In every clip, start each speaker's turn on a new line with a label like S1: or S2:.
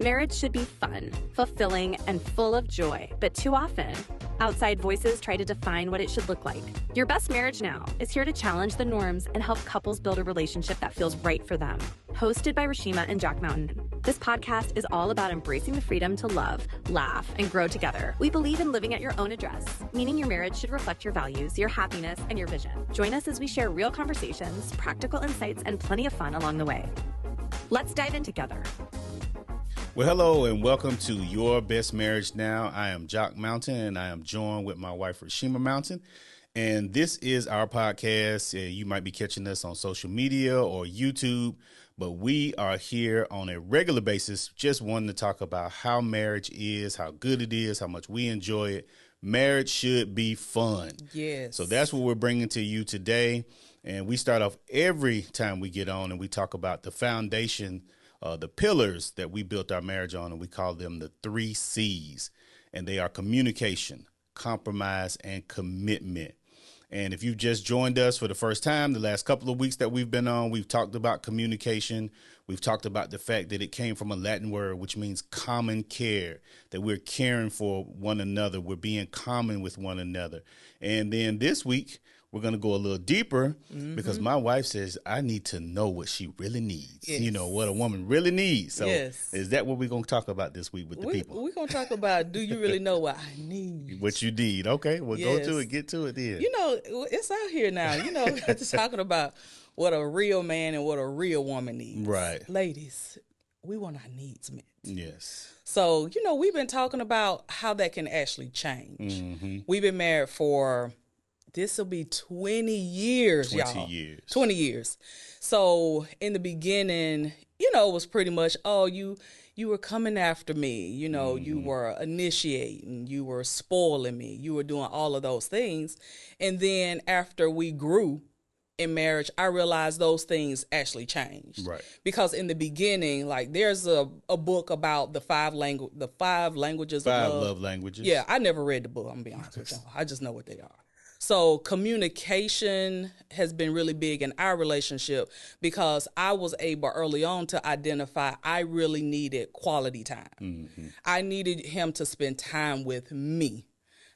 S1: Marriage should be fun, fulfilling, and full of joy, but too often, outside voices try to define what it should look like. Your Best Marriage Now is here to challenge the norms and help couples build a relationship that feels right for them. Hosted by Reshema and Jacques Mountain, this podcast is all about embracing the freedom to love, laugh, and grow together. We believe in living at your own address, meaning your marriage should reflect your values, your happiness, and your vision. Join us as we share real conversations, practical insights, and plenty of fun along the way. Let's dive in together.
S2: Well, hello and welcome to Your Best Marriage Now. I am Jacques Mountain and I am joined with my wife, Reshema Mountain. And this is our podcast. You might be catching us on social media or YouTube, but we are here on a regular basis, just wanting to talk about how marriage is, how good it is, how much we enjoy it. Marriage should be fun.
S3: Yes.
S2: So that's what we're bringing to you today. And we start off every time we get on and we talk about the foundation, the pillars that we built our marriage on, and we call them the 3 C's, and they are communication, compromise, and commitment. And if you've just joined us for the first time, the last couple of weeks that we've been on, we've talked about communication. We've talked about the fact that it came from a Latin word, which means common care, that we're caring for one another. We're being common with one another. And then this week, we're going to go a little deeper because my wife says, I need to know what she really needs.
S3: Yes.
S2: You know, what a woman really needs. So
S3: Yes.
S2: Is that what we're going to talk about this week with the people?
S3: We're going to talk about, do you really know what I need?
S2: What you need. Okay, well,
S3: Yes.
S2: go to it. Get to it then.
S3: You know, it's out here now. You know, just talking about what a real man and what a real woman needs.
S2: Right.
S3: Ladies, we want our needs met.
S2: Yes.
S3: So, you know, we've been talking about how that can actually change. We've been married for... This will be 20 years,
S2: 20
S3: y'all.
S2: years.
S3: 20 years. So in the beginning, you know, it was pretty much, oh, you were coming after me. You know, you were initiating, you were spoiling me, you were doing all of those things. And then after we grew in marriage, I realized those things actually changed.
S2: Right.
S3: Because in the beginning, like there's a book about the five languages of love.
S2: Love languages.
S3: Yeah, I never read the book, I'm gonna be honest with y'all. I just know what they are. So communication has been really big in our relationship because I was able early on to identify I really needed quality time. I needed him to spend time with me.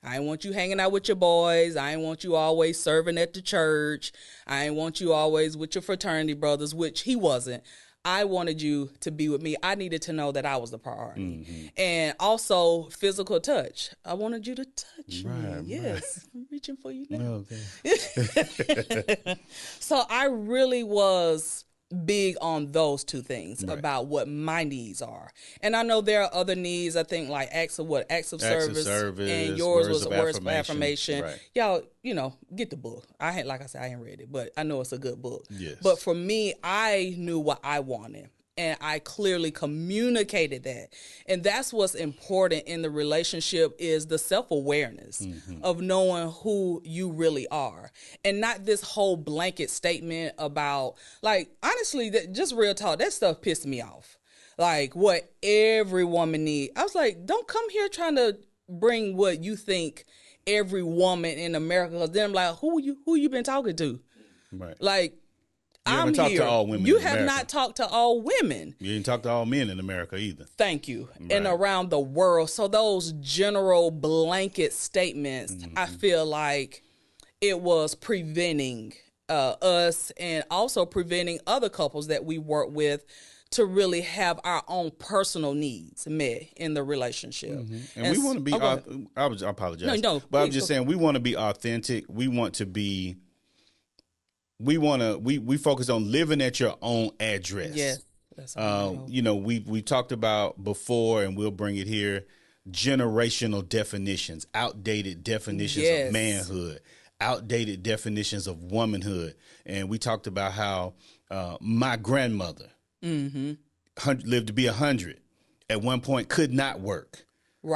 S3: I didn't want you hanging out with your boys. I didn't want you always serving at the church. I didn't want you always with your fraternity brothers, which he wasn't. I wanted you to be with me. I needed to know that I was the priority. And also physical touch. I wanted you to touch me. Yes. I'm reaching for you now.
S2: Okay.
S3: So I really was big on those two things about what my needs are. And I know there are other needs, I think like acts of service, and yours was words of affirmation.
S2: Right.
S3: Y'all, you know, get the book. Like I said, I ain't read it, but I know it's a good book.
S2: Yes.
S3: But for me, I knew what I wanted. And I clearly communicated that. And that's what's important in the relationship is the self-awareness of knowing who you really are. And not this whole blanket statement about, like, honestly, that just real talk, that stuff pissed me off. Like, what every woman needs. I was like, don't come here trying to bring what you think every woman in America, because then I'm like, who you been talking to?
S2: Right.
S3: Like,
S2: You haven't talked to all women
S3: You
S2: in
S3: have
S2: America.
S3: not talked to all women.
S2: You didn't talk to all men in America either.
S3: Thank you.
S2: Right.
S3: And around the world. So those general blanket statements, I feel like it was preventing us and also preventing other couples that we work with to really have our own personal needs met in the relationship.
S2: And we want to be, I apologize.
S3: No,
S2: but I'm just saying we want to be authentic. We want to be, we focus on living at your own address.
S3: Yes. That's
S2: You know, we talked about before, and we'll bring it here, generational definitions, outdated definitions
S3: Yes.
S2: of manhood, outdated definitions of womanhood. And we talked about how my grandmother lived to be 100. At one point, could not work,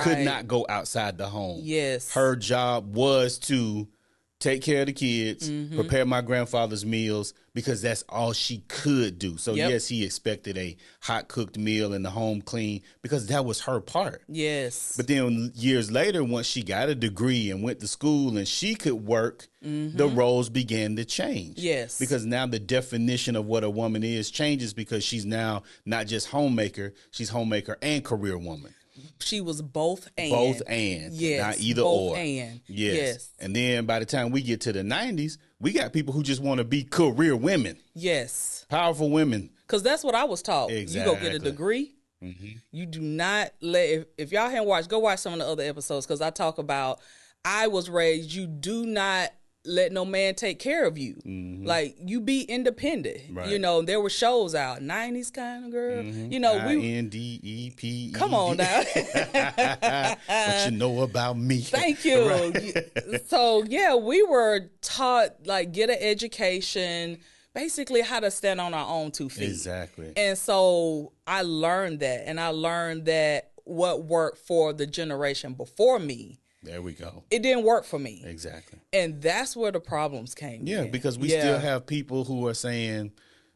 S2: could not go outside the home.
S3: Yes.
S2: Her job was to take care of the kids, prepare my grandfather's meals, because that's all she could do. So yes, he expected a hot cooked meal and the home clean, because that was her part.
S3: Yes.
S2: But then years later, once she got a degree and went to school and she could work, the roles began to change.
S3: Yes.
S2: Because now the definition of what a woman is changes, because she's now not just homemaker, she's homemaker and career woman.
S3: She was both and.
S2: Both and.
S3: Yes.
S2: Not either
S3: both
S2: or.
S3: And.
S2: Yes. And then by the time we get to the 90s, we got people who just want to be career women.
S3: Yes.
S2: Powerful women.
S3: Because that's what I was taught.
S2: Exactly.
S3: You go get a degree. You do not let, if y'all haven't watched, go watch some of the other episodes, because I talk about, I was raised, you do not let no man take care of you. Like, you be independent.
S2: Right.
S3: You know, there were shows out, 90s kind of girl. You know,
S2: INDEPE.
S3: Come on now.
S2: What you know about me.
S3: Thank you.
S2: Right.
S3: So, yeah, we were taught, like, get an education, basically how to stand on our own 2 feet.
S2: Exactly.
S3: And so I learned that, and I learned that what worked for the generation before me,
S2: there we go,
S3: it didn't work for me.
S2: Exactly.
S3: And that's where the problems came in.
S2: Because we still have people who are saying,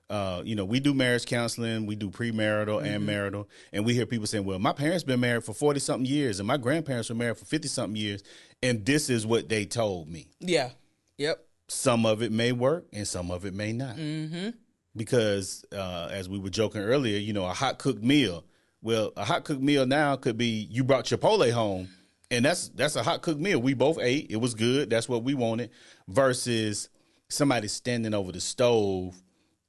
S2: we do marriage counseling, we do premarital and marital, and we hear people saying, well, my parents been married for 40-something years, and my grandparents were married for 50-something years, and this is what they told me.
S3: Yeah. Yep.
S2: Some of it may work, and some of it may not. Because as we were joking earlier, a hot cooked meal. Well, a hot cooked meal now could be you brought Chipotle home, and that's a hot cooked meal. We both ate. It was good. That's what we wanted. Versus somebody standing over the stove,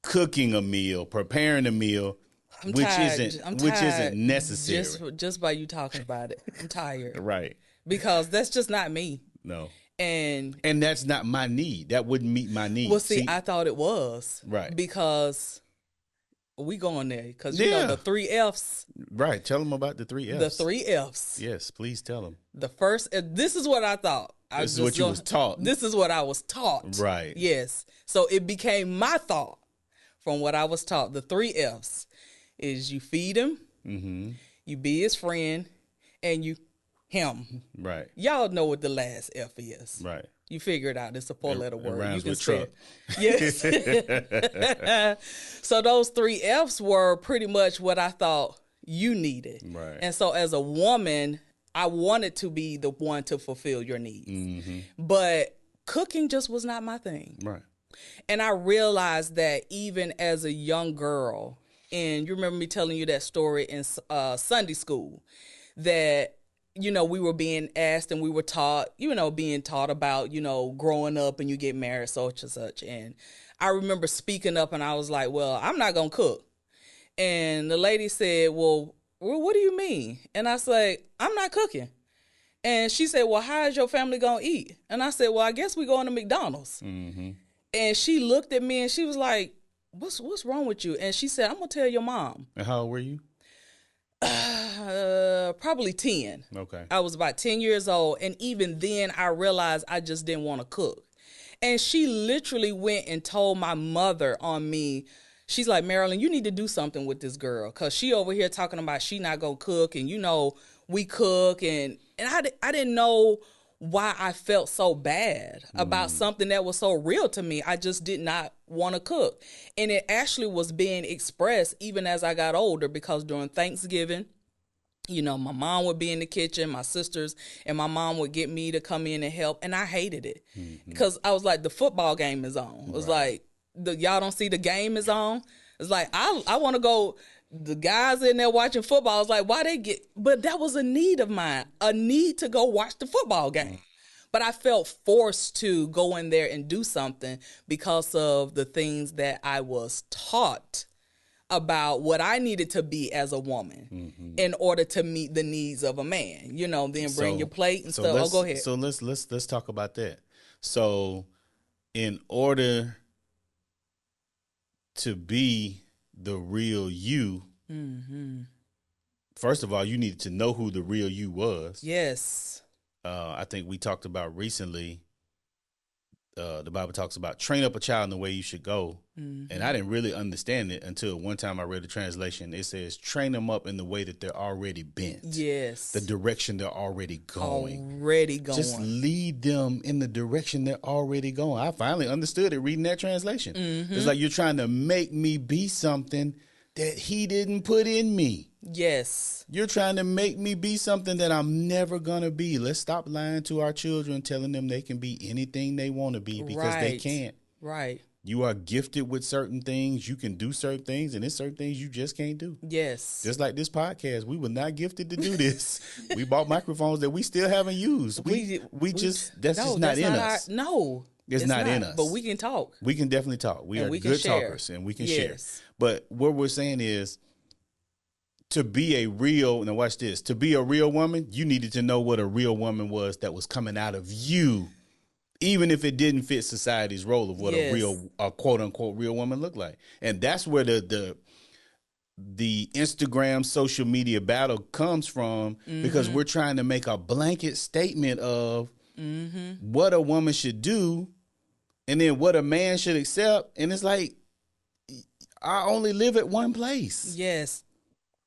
S2: cooking a meal, preparing a meal, which isn't necessary.
S3: Just by you talking about it, I'm tired.
S2: Right.
S3: Because that's just not me.
S2: No.
S3: And
S2: that's not my need. That wouldn't meet my need.
S3: Well, see, I thought it was.
S2: Right.
S3: Because we going there. Because, the 3 Fs.
S2: Right. Tell them about the 3 Fs.
S3: The 3 Fs.
S2: Yes, please tell them.
S3: The first, this is what I thought.
S2: This is what you was taught.
S3: This is what I was taught.
S2: Right.
S3: Yes. So it became my thought from what I was taught. The 3 Fs is you feed him, you be his friend, and you him.
S2: Right.
S3: Y'all know what the last F is.
S2: Right.
S3: You figure it out. It's a 4-letter word.
S2: Rhymes
S3: You can
S2: with
S3: say
S2: truck.
S3: it. Yes. So those 3 Fs were pretty much what I thought you needed.
S2: Right.
S3: And so as a woman, I wanted to be the one to fulfill your needs. But cooking just was not my thing.
S2: Right.
S3: And I realized that even as a young girl, and you remember me telling you that story in Sunday school, that we were being asked and we were taught, being taught about, growing up and you get married, such and such. And I remember speaking up and I was like, well, I'm not going to cook. And the lady said, well, what do you mean? And I said, I'm not cooking. And she said, well, how is your family going to eat? And I said, well, I guess we going to McDonald's. And she looked at me and she was like, what's wrong with you? And she said, I'm going to tell your mom.
S2: And how old were you?
S3: Probably 10.
S2: Okay.
S3: I was about 10 years old. And even then I realized I just didn't want to cook. And she literally went and told my mother on me. She's like, Marilyn, you need to do something with this girl. Cause she over here talking about she not gonna cook. And we cook. And I didn't know why I felt so bad about something that was so real to me. I just did not want to cook. And it actually was being expressed even as I got older, because during Thanksgiving, my mom would be in the kitchen, my sisters and my mom would get me to come in and help. And I hated it because I was like, the football game is on. It was like, y'all don't see the game is on. It's like, I want to go. The guys in there watching football, I was like, why they get, but that was a need of mine, a need to go watch the football game. But I felt forced to go in there and do something because of the things that I was taught about what I needed to be as a woman in order to meet the needs of a man, then bring your plate and stuff. Oh, go ahead.
S2: So let's talk about that. So in order to be the real you, first of all, you needed to know who the real you was.
S3: Yes.
S2: I think we talked about recently the Bible talks about train up a child in the way you should go. And I didn't really understand it until one time I read the translation. It says, train them up in the way that they're already bent.
S3: Yes.
S2: The direction they're already going. Just lead them in the direction they're already going. I finally understood it reading that translation. It's like you're trying to make me be something that he didn't put in me.
S3: Yes.
S2: You're trying to make me be something that I'm never going to be. Let's stop lying to our children, telling them they can be anything they want to be because they can't.
S3: Right.
S2: You are gifted with certain things. You can do certain things, and there's certain things you just can't do.
S3: Yes.
S2: Just like this podcast. We were not gifted to do this. We bought microphones that we still haven't used. That's just not in us. It's not in us.
S3: But we can talk.
S2: We can definitely talk. We are good talkers, and we can share. But what we're saying is, to be a real, now watch this, to be a real woman, you needed to know what a real woman was that was coming out of you, even if it didn't fit society's role of what a quote unquote real woman looked like. And that's where the Instagram social media battle comes from, because we're trying to make a blanket statement of what a woman should do and then what a man should accept. And it's like, I only live at one place.
S3: Yes.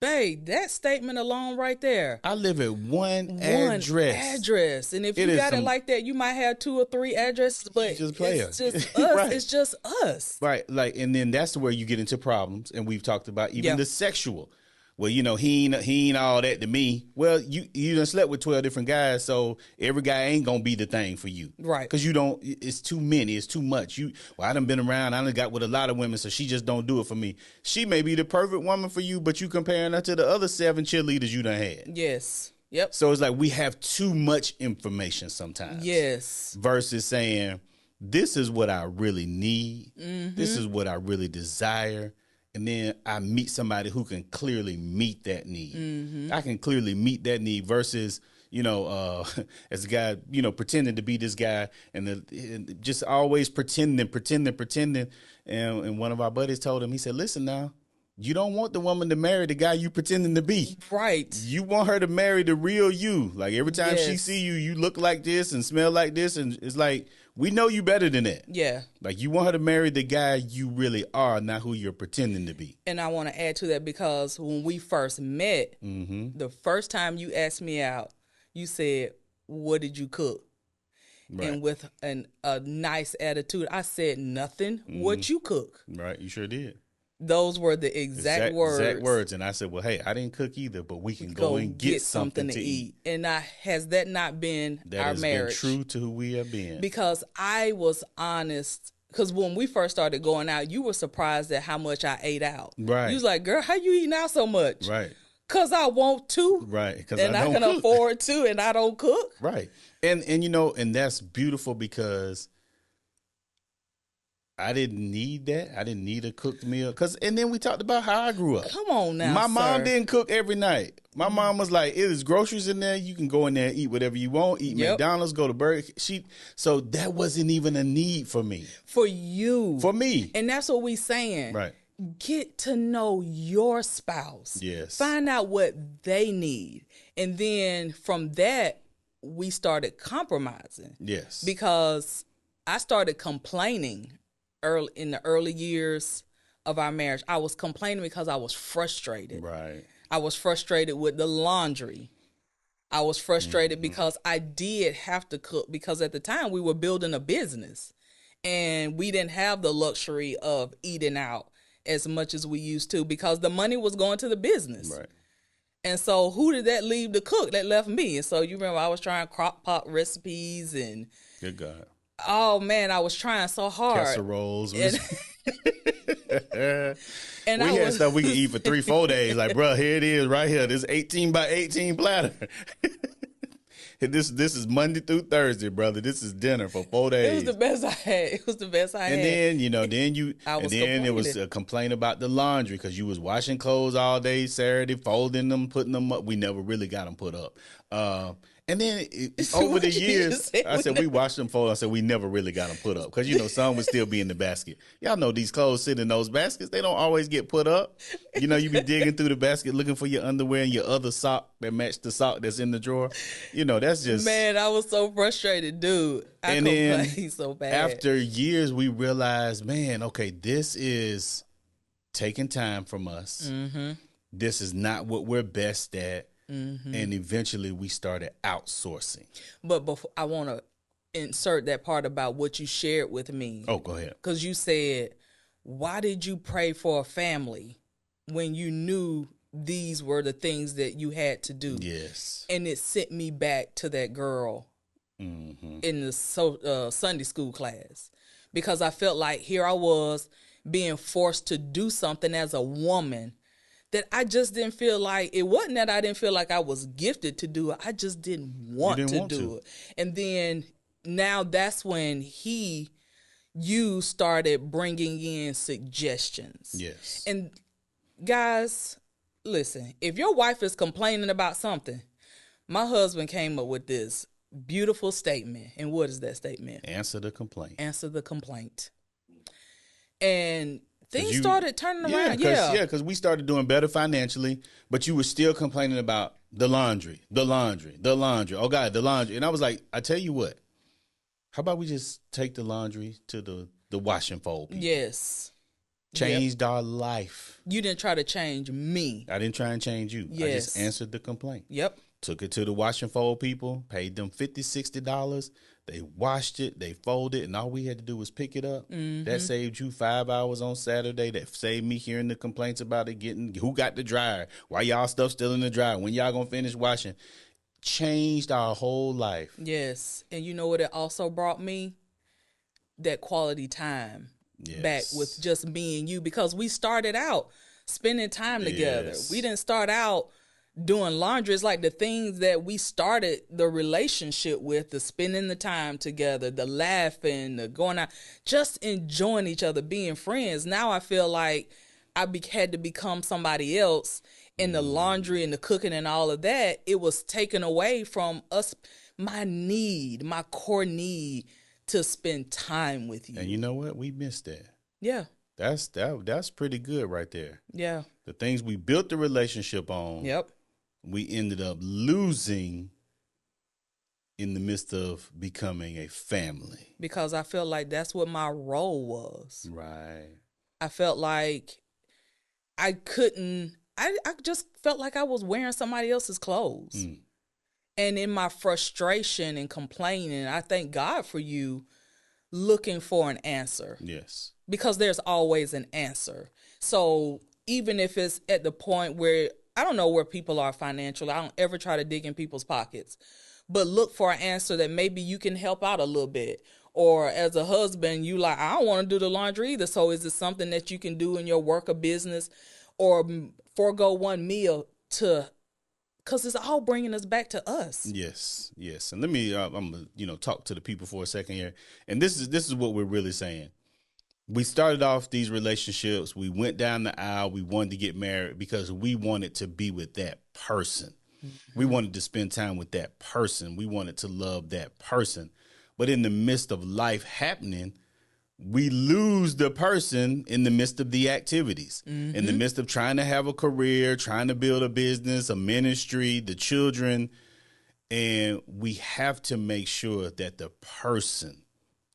S3: Babe, that statement alone right there.
S2: I live at one address.
S3: And if you got it like that, you might have 2 or 3 addresses, but it's just us. Right. It's just us.
S2: Right. Like, and then that's where you get into problems. And we've talked about even the sexual. Well, you know, he ain't all that to me. Well, you done slept with 12 different guys, so every guy ain't gonna be the thing for you.
S3: Right.
S2: Because it's too many, it's too much. I done been around, I done got with a lot of women, so she just don't do it for me. She may be the perfect woman for you, but you comparing her to the other 7 cheerleaders you done had.
S3: Yes. Yep.
S2: So it's like we have too much information sometimes.
S3: Yes.
S2: Versus saying, this is what I really need. This is what I really desire. And then I meet somebody who can clearly meet that need. I can clearly meet that need versus, as a guy, pretending to be this guy and just always pretending. And one of our buddies told him, he said, listen now, you don't want the woman to marry the guy you pretending to be.
S3: Right.
S2: You want her to marry the real you. Like every time she see you, you look like this and smell like this. And it's like, we know you better than that.
S3: Yeah.
S2: Like you want her to marry the guy you really are, not who you're pretending to be.
S3: And I want to add to that, because when we first met, the first time you asked me out, you said, what did you cook? Right. And with a nice attitude, I said, nothing. What you cook? Right.
S2: You sure did.
S3: Those were the exact words.
S2: Exact words. And I said, well, hey, I didn't cook either, but we can go and get something to eat.
S3: And has that not been our marriage? That has been true
S2: to who we have been.
S3: Because I was honest. Because when we first started going out, you were surprised at how much I ate out. Right. You was like, girl, how you eating out so much? Right. Because I want to. Right. Because I can afford to, and I don't cook.
S2: Right. And that's beautiful, because I didn't need that. I didn't need a cooked meal. And then we talked about how I grew up.
S3: Come on now,
S2: my mom didn't cook every night. My mom was like, it is groceries in there. You can go in there and eat whatever you want. Eat McDonald's, go to Burger King. So that wasn't even a need for me.
S3: For you.
S2: For me.
S3: And that's what we saying.
S2: Right.
S3: Get to know your spouse.
S2: Yes.
S3: Find out what they need. And then from that, we started compromising.
S2: Yes.
S3: Because I started complaining in the early years of our marriage. I was complaining because I was frustrated.
S2: Right.
S3: I was frustrated with the laundry. I was frustrated because I did have to cook, because at the time we were building a business and we didn't have the luxury of eating out as much as we used to, because the money was going to the business. Right. And so who did that leave to cook? That left me. And so you remember I was trying crock pot recipes and
S2: good God.
S3: Oh man, I was trying so hard.
S2: Casseroles. And we had stuff we could eat for 3-4 days. Like, bro, here it is right here. This 18 by 18 platter. And this is Monday through Thursday, brother. This is dinner for 4 days.
S3: It was the best I had. And
S2: then it was a complaint about the laundry, because you was washing clothes all day Saturday, folding them, putting them up. We never really got them put up. And then over the years, I said, we washed them fold. I said, we never really got them put up. Because, you know, some would still be in the basket. Y'all know these clothes sit in those baskets. They don't always get put up. You know, you be digging through the basket looking for your underwear and your other sock that match the sock that's in the drawer. You know, that's just.
S3: Man, I was so frustrated, dude. I complained so bad.
S2: After years, we realized, man, okay, this is taking time from us. Mm-hmm. This is not what we're best at. Mm-hmm. And eventually we started outsourcing.
S3: But before, I want to insert that part about what you shared with me.
S2: Oh, go ahead.
S3: Because you said, why did you pray for a family when you knew these were the things that you had to do?
S2: Yes.
S3: And it sent me back to that girl in the Sunday school class. Because I felt like here I was being forced to do something as a woman that I just didn't feel like. It wasn't that I didn't feel like I was gifted to do it. I just didn't want to do it. And then now that's when you started bringing in suggestions.
S2: Yes.
S3: And guys, listen, if your wife is complaining about something, my husband came up with this beautiful statement. And what is that statement?
S2: Answer the complaint.
S3: Answer the complaint. And things started turning around.
S2: Because we started doing better financially, but you were still complaining about the laundry. Oh, God, the laundry. And I was like, I tell you what, how about we just take the laundry to the wash and fold people?
S3: Yes.
S2: Changed our life.
S3: You didn't try to change me.
S2: I didn't try and change you.
S3: Yes.
S2: I just answered the complaint.
S3: Yep.
S2: Took it to the wash and fold people, paid them $50, $60. They washed it, they folded it, and all we had to do was pick it up. Mm-hmm. That saved you 5 hours on Saturday. That saved me hearing the complaints about it, getting who got the dryer, why y'all stuff still in the dryer, when y'all gonna finish washing. Changed our whole life.
S3: Yes, and you know what it also brought me? That quality time back with just me and you, because we started out spending time together. We didn't start out doing laundry. Is like the things that we started the relationship with, the spending the time together, the laughing, the going out, just enjoying each other, being friends. Now I feel like I had to become somebody else, and the laundry and the cooking and all of that, it was taken away from us, my core need to spend time with you.
S2: And you know what? We missed that.
S3: Yeah.
S2: That's pretty good right there.
S3: Yeah.
S2: The things we built the relationship on.
S3: Yep.
S2: We ended up losing in the midst of becoming a family.
S3: Because I felt like that's what my role was.
S2: Right.
S3: I felt like I just felt like I was wearing somebody else's clothes. Mm. And in my frustration and complaining, I thank God for you looking for an answer.
S2: Yes.
S3: Because there's always an answer. So even if it's at the point where I don't know where people are financially, I don't ever try to dig in people's pockets, but look for an answer that maybe you can help out a little bit. Or as a husband, you like, I don't want to do the laundry either. So is it something that you can do in your work or business, or forego one meal because it's all bringing us back to us.
S2: Yes. And let me, I'm gonna, talk to the people for a second here. And this is what we're really saying. We started off these relationships. We went down the aisle. We wanted to get married because we wanted to be with that person. Mm-hmm. We wanted to spend time with that person. We wanted to love that person. But in the midst of life happening, we lose the person in the midst of the activities, mm-hmm. in the midst of trying to have a career, trying to build a business, a ministry, the children. And we have to make sure that the person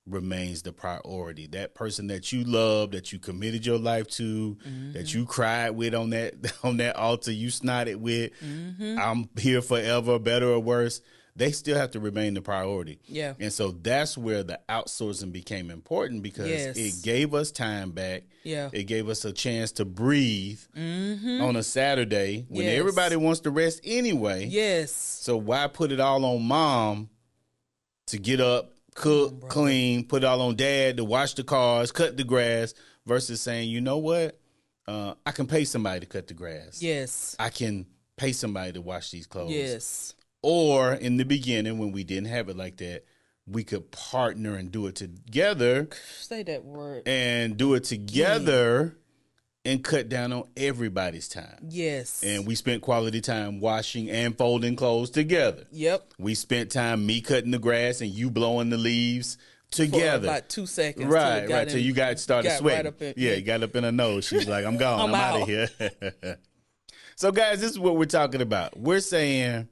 S2: remains the priority. That person that you love, that you committed your life to, mm-hmm. that you cried with on that altar, you snotted with, mm-hmm. I'm here forever, better or worse. They still have to remain the priority. Yeah. And so that's where the outsourcing became important, because it gave us time back. Yeah. It gave us a chance to breathe mm-hmm. on a Saturday when everybody wants to rest anyway. Yes. So why put it all on mom to get up, cook, clean, put it all on dad to wash the cars, cut the grass, versus saying, you know what? I can pay somebody to cut the grass. Yes. I can pay somebody to wash these clothes. Yes. Or in the beginning, when we didn't have it like that, we could partner and do it together.
S3: Say that word.
S2: And do it together and cut down on everybody's time.
S3: Yes.
S2: And we spent quality time washing and folding clothes together.
S3: Yep.
S2: We spent time me cutting the grass and you blowing the leaves together.
S3: For about 2 seconds.
S2: Right. Till you started sweating.
S3: Right
S2: you got up in her nose. She was like, I'm gone. I'm out of here. So, guys, this is what we're talking about. We're saying,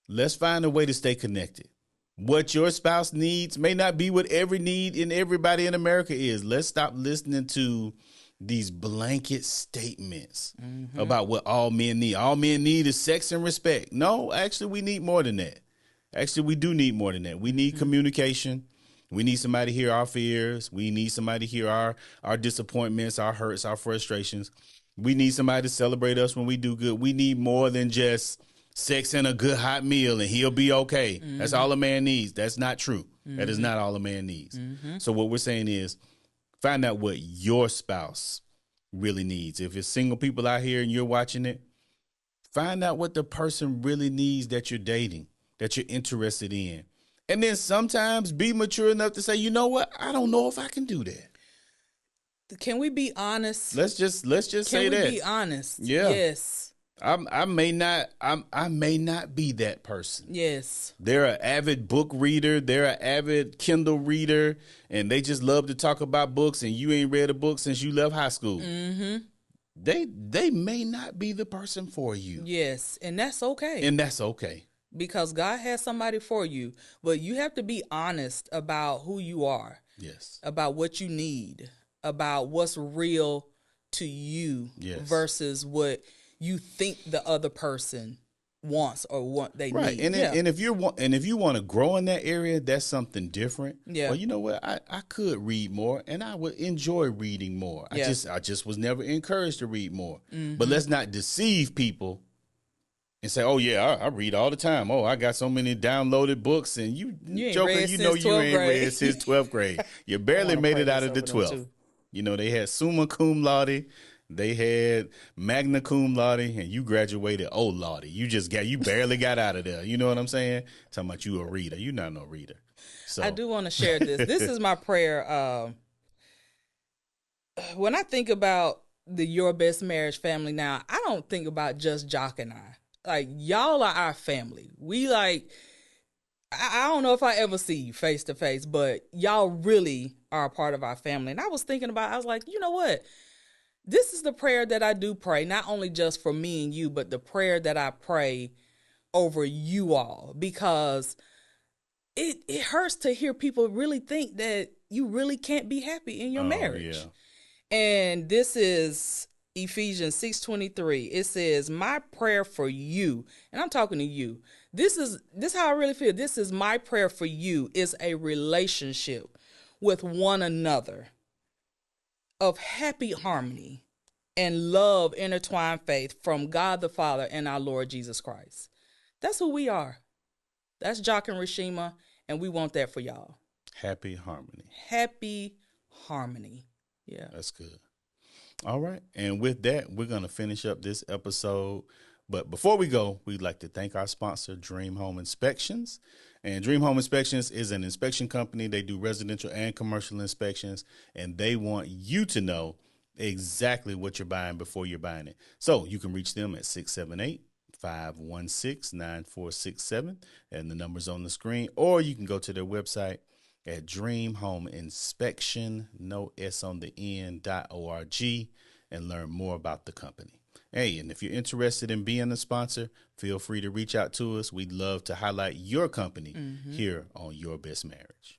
S2: let's find a way to stay connected. What your spouse needs may not be what every need in everybody in America is. Let's stop listening to these blanket statements about what all men need. All men need is sex and respect. No, actually, we need more than that. Actually, we do need more than that. We need communication. We need somebody to hear our fears. We need somebody to hear our disappointments, our hurts, our frustrations. We need somebody to celebrate us when we do good. We need more than just sex and a good hot meal and he'll be okay. That's all a man needs. That's not true. That is not all a man needs. So what we're saying is find out what your spouse really needs. If it's single people out here and you're watching it, find out what the person really needs that you're dating, that you're interested in. And then sometimes be mature enough to say, you know what? I don't know if I can do that.
S3: Can we be honest?
S2: Let's just say that.
S3: Can we be honest?
S2: Yeah.
S3: Yes.
S2: I may not be that person.
S3: Yes.
S2: They're an avid book reader. They're an avid Kindle reader, and they just love to talk about books. And you ain't read a book since you left high school. They may not be the person for you.
S3: Yes, and that's okay.
S2: And that's okay.
S3: Because God has somebody for you, but you have to be honest about who you are.
S2: Yes.
S3: About what you need, about what's real to you versus what you think the other person wants or what they need.
S2: And if you want to grow in that area, that's something different.
S3: Yeah.
S2: Well, you know what? I could read more and I would enjoy reading more. I just was never encouraged to read more. But let's not deceive people and say, oh yeah, I read all the time. Oh, I got so many downloaded books, and you joker, you know you ain't read since 12th grade. You barely made it out of the 12th. You know, they had summa cum laude. They had magna cum laude, and you graduated laude. You barely got out of there. You know what I'm saying? Talking about you a reader. You're not no reader. So
S3: I do want to share this. This is my prayer. When I think about the Your Best Marriage family now, I don't think about just Jacques and I. Like, y'all are our family. We I don't know if I ever see you face to face, but y'all really are a part of our family. And I was like, you know what? This is the prayer that I do pray, not only just for me and you, but the prayer that I pray over you all, because it hurts to hear people really think that you really can't be happy in your marriage. Yeah. And this is Ephesians 6:23. It says, my prayer for you, and I'm talking to you. This is how I really feel. This is my prayer for you, is a relationship with one another of happy harmony and love, intertwined faith from God the Father and our Lord Jesus Christ. That's who we are. That's Jacques and Reshema, and we want that for y'all.
S2: Happy harmony.
S3: Happy harmony. Yeah.
S2: That's good. All right. And with that, we're going to finish up this episode. But before we go, we'd like to thank our sponsor, Dream Home Inspections. And Dream Home Inspections is an inspection company. They do residential and commercial inspections, and they want you to know exactly what you're buying before you're buying it. So you can reach them at 678-516-9467, and the number's on the screen, or you can go to their website at Dream Home Inspection, no S on the end.org, and learn more about the company. Hey, and if you're interested in being a sponsor, feel free to reach out to us. We'd love to highlight your company here on Your Best Marriage.